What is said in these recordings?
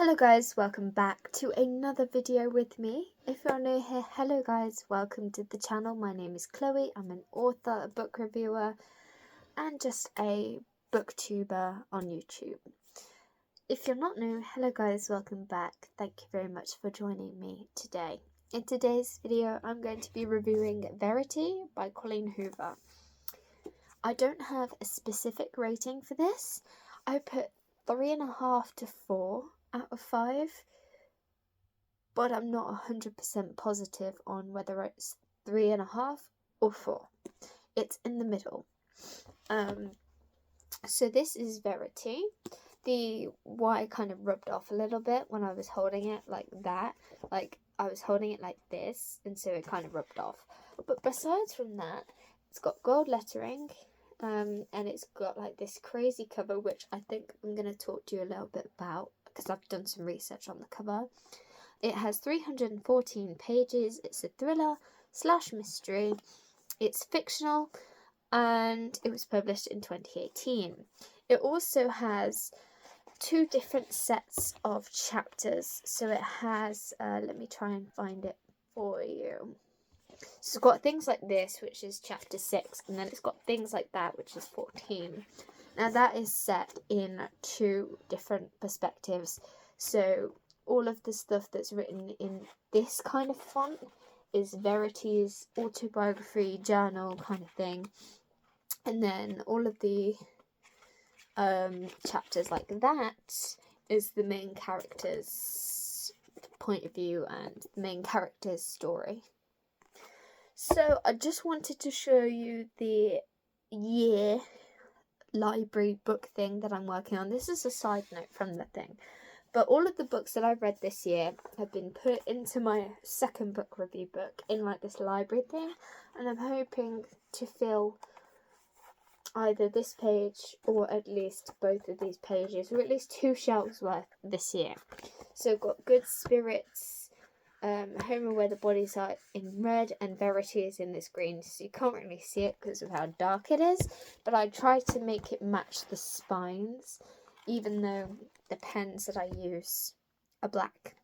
Hello guys, welcome back to another video with me. If you're new here, hello guys, welcome to the channel. My name is Chloe. I'm an author, a book reviewer, and just a booktuber on YouTube. If you're not new, hello guys, welcome back. Thank you very much for joining me today. In today's video, I'm going to be reviewing Verity by Colleen Hoover. I don't have a specific rating for this. I put 3.5 to 4 out of 5, but I'm not 100% positive on whether it's 3.5 or 4. It's in the middle. So this is Verity. The Y kind of rubbed off a little bit when I was holding it like that. Like I was holding it like this, and so it kind of rubbed off. But besides from that, it's got gold lettering, and it's got like this crazy cover, which I think I'm going to talk to you a little bit about because I've done some research on the cover. It has 314 pages. It's a thriller/mystery. It's fictional, and it was published in 2018. It also has 2 different sets of chapters. So it has, let me try and find it for you. So it's got things like this, which is chapter 6, and then it's got things like that, which is 14. Now that is set in 2 different perspectives. So all of the stuff that's written in this kind of font is Verity's autobiography, journal kind of thing. And then all of the chapters like that is the main character's point of view and the main character's story. So I just wanted to show you the year library book thing that I'm working on. This is a side note from the thing, but all of the books that I've read this year have been put into my second book review book in like this library thing, and I'm hoping to fill either this page or at least both of these pages, or at least 2 shelves worth this year. So I've got Good Spirits, Home and Where the Bodies Are in red, and Verity is in this green, so you can't really see it because of how dark it is, but I tried to make it match the spines, even though the pens that I use are black,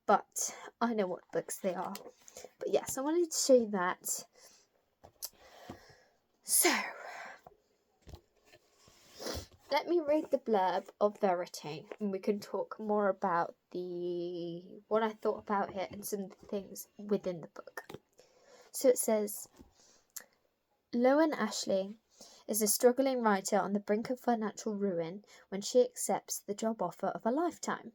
but I know what books they are. But yes, I wanted to show you that. So let me read the blurb of Verity, and we can talk more about what I thought about it and some of the things within the book. So it says, Loan Ashley is a struggling writer on the brink of financial ruin when she accepts the job offer of a lifetime.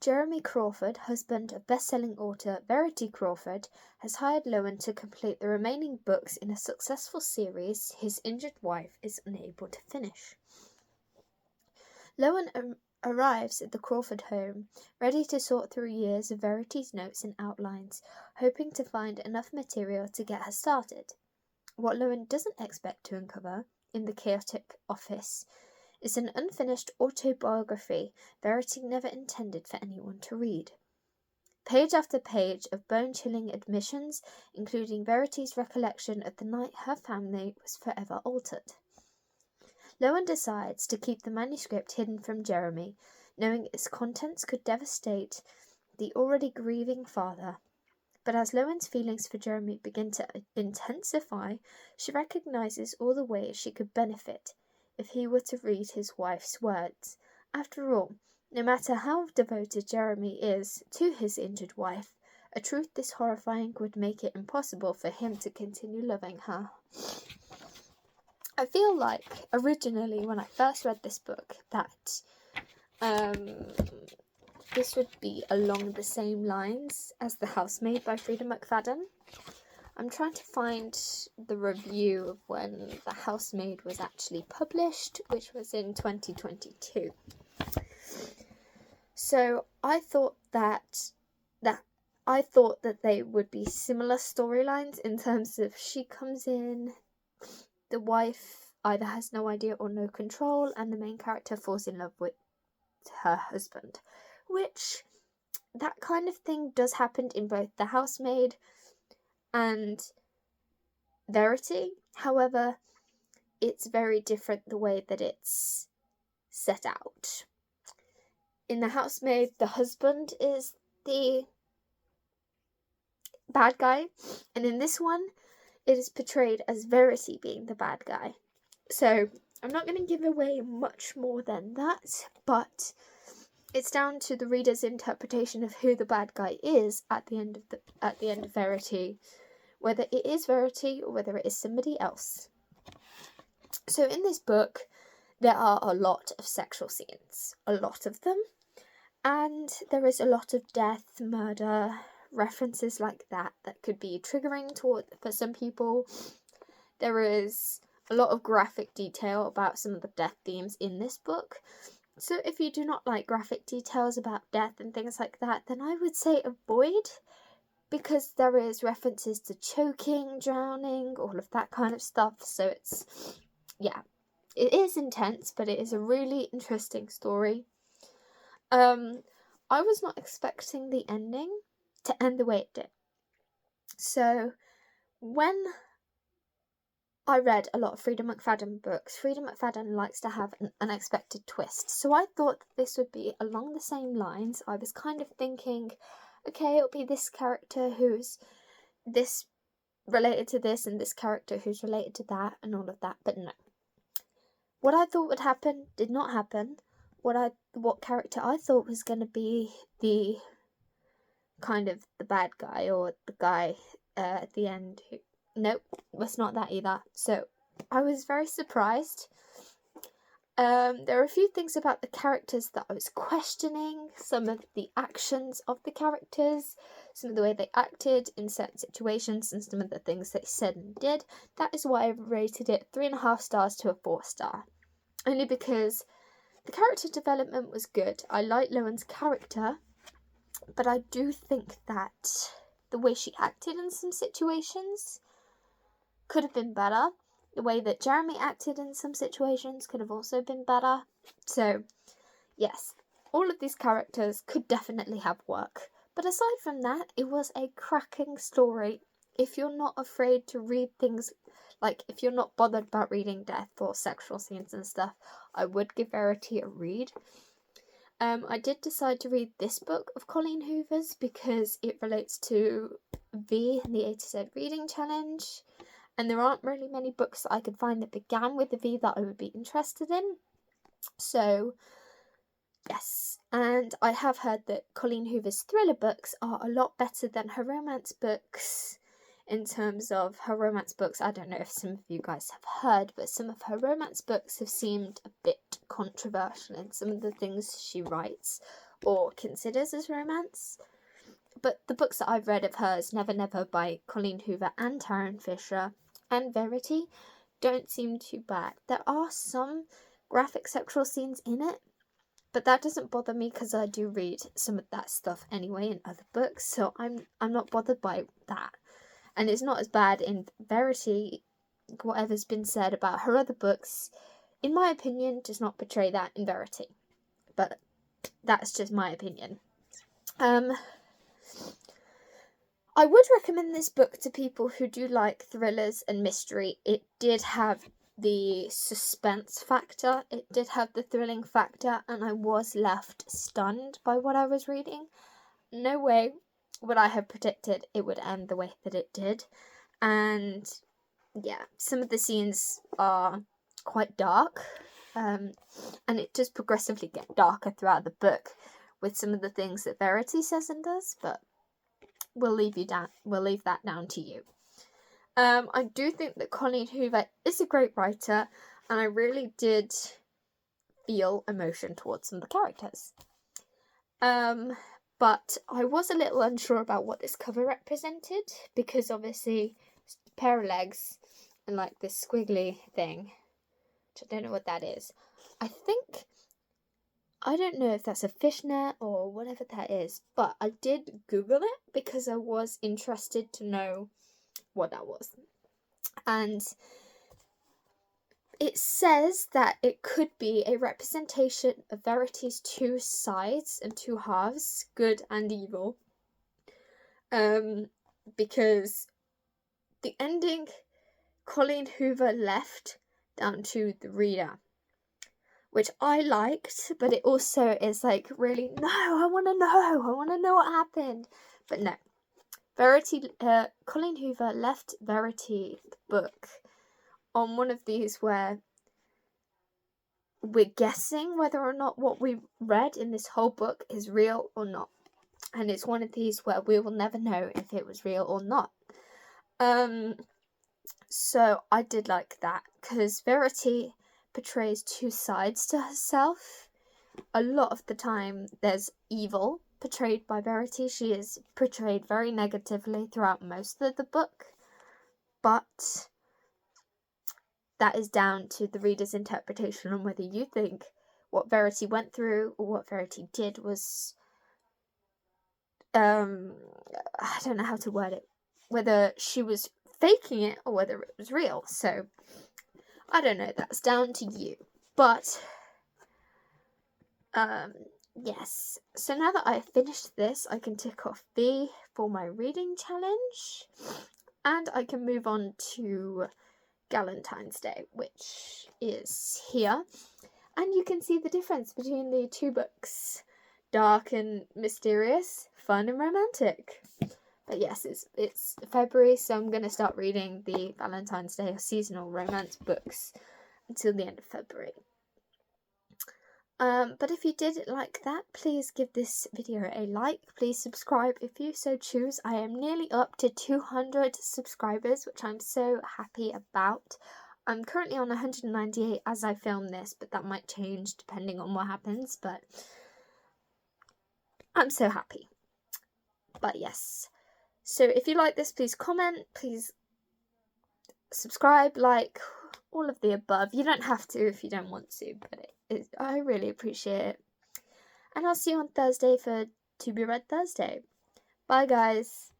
Jeremy Crawford, husband of best-selling author Verity Crawford, has hired Loan to complete the remaining books in a successful series his injured wife is unable to finish. Loan arrives at the Crawford home, ready to sort through years of Verity's notes and outlines, hoping to find enough material to get her started. What Loan doesn't expect to uncover, in the chaotic office, is an unfinished autobiography Verity never intended for anyone to read. Page after page of bone-chilling admissions, including Verity's recollection of the night her family was forever altered. Loan decides to keep the manuscript hidden from Jeremy, knowing its contents could devastate the already grieving father. But as Loan's feelings for Jeremy begin to intensify, she recognizes all the ways she could benefit if he were to read his wife's words. After all, no matter how devoted Jeremy is to his injured wife, a truth this horrifying would make it impossible for him to continue loving her. I feel like originally when I first read this book that this would be along the same lines as The Housemaid by Frida McFadden. I'm trying to find the review of when The Housemaid was actually published, which was in 2022. So I thought that they would be similar storylines in terms of she comes in, the wife either has no idea or no control, and the main character falls in love with her husband. Which, that kind of thing does happen in both The Housemaid and Verity. However, it's very different the way that it's set out. in The Housemaid, the husband is the bad guy, and in this one, it is portrayed as Verity being the bad guy. So I'm not going to give away much more than that, but it's down to the reader's interpretation of who the bad guy is at the end of Verity, whether it is Verity or whether it is somebody else. So in this book, there are a lot of sexual scenes, a lot of them, and there is a lot of death, murder, references like that could be triggering for some people. There is a lot of graphic detail about some of the death themes in this book. So if you do not like graphic details about death and things like that, then I would say avoid, because there is references to choking, drowning, all of that kind of stuff. So it is intense, but it is a really interesting story. I was not expecting the ending to end the way it did. So when I read a lot of Freida McFadden books, Freida McFadden likes to have an unexpected twist. So I thought that this would be along the same lines. I was kind of thinking, okay, it'll be this character who's this related to this and this character who's related to that and all of that, but no. What I thought would happen did not happen. What character I thought was going to be the kind of the bad guy or the guy at the end who... Nope, was not that either. So I was very surprised. There are a few things about the characters that I was questioning, some of the actions of the characters, some of the way they acted in certain situations, and some of the things they said and did. That is why I rated it 3.5 stars to a 4-star. Only because the character development was good. I like Lowen's character, but I do think that the way she acted in some situations could have been better. The way that Jeremy acted in some situations could have also been better. So, yes, all of these characters could definitely have work. But aside from that, it was a cracking story. If you're not afraid to read things, like if you're not bothered about reading death or sexual scenes and stuff, I would give Verity a read. I did decide to read this book of Colleen Hoover's because it relates to V and the A to Z reading challenge. And there aren't really many books that I could find that began with the V that I would be interested in. So, yes. And I have heard that Colleen Hoover's thriller books are a lot better than her romance books. In terms of her romance books, I don't know if some of you guys have heard, but some of her romance books have seemed a bit controversial in some of the things she writes or considers as romance. But the books that I've read of hers, Never Never by Colleen Hoover and Taryn Fisher, and Verity, don't seem too bad. There are some graphic sexual scenes in it, but that doesn't bother me because I do read some of that stuff anyway in other books, so I'm not bothered by that. And it's not as bad in Verity. Whatever's been said about her other books, in my opinion, does not portray that in Verity. But that's just my opinion. I would recommend this book to people who do like thrillers and mystery. It did have the suspense factor, it did have the thrilling factor, and I was left stunned by what I was reading. No way would I have predicted it would end the way that it did. And yeah, some of the scenes are quite dark, and it does progressively get darker throughout the book with some of the things that Verity says and does, but we'll leave that down to you. I do think that Colleen Hoover is a great writer, and I really did feel emotion towards some of the characters. But I was a little unsure about what this cover represented, because obviously a pair of legs and like this squiggly thing, which I don't know what that is. I don't know if that's a fishnet or whatever that is, but I did Google it because I was interested to know what that was. And it says that it could be a representation of Verity's two sides and two halves, good and evil. Because the ending, Colleen Hoover left down to the reader, which I liked, but it also is like really, no, I want to know what happened. But no, Verity, Colleen Hoover left Verity the book on one of these where we're guessing whether or not what we read in this whole book is real or not. And it's one of these where we will never know if it was real or not. So I did like that, because Verity portrays two sides to herself. A lot of the time there's evil portrayed by Verity. She is portrayed very negatively throughout most of the book, but that is down to the reader's interpretation on whether you think what Verity went through or what Verity did was I don't know how to word it, whether she was faking it or whether it was real. So I don't know, that's down to you. But yes, so now that I've finished this, I can tick off B for my reading challenge, and I can move on to Galentine's Day, which is here, and you can see the difference between the two books: dark and mysterious, fun and romantic. But yes, it's February, so I'm going to start reading the Valentine's Day or seasonal romance books until the end of February. But if you did like that, please give this video a like. Please subscribe if you so choose. I am nearly up to 200 subscribers, which I'm so happy about. I'm currently on 198 as I film this, but that might change depending on what happens. But I'm so happy. But yes. So if you like this, please comment, please subscribe, like, all of the above. You don't have to if you don't want to, but I really appreciate it. And I'll see you on Thursday for To Be Read Thursday. Bye, guys.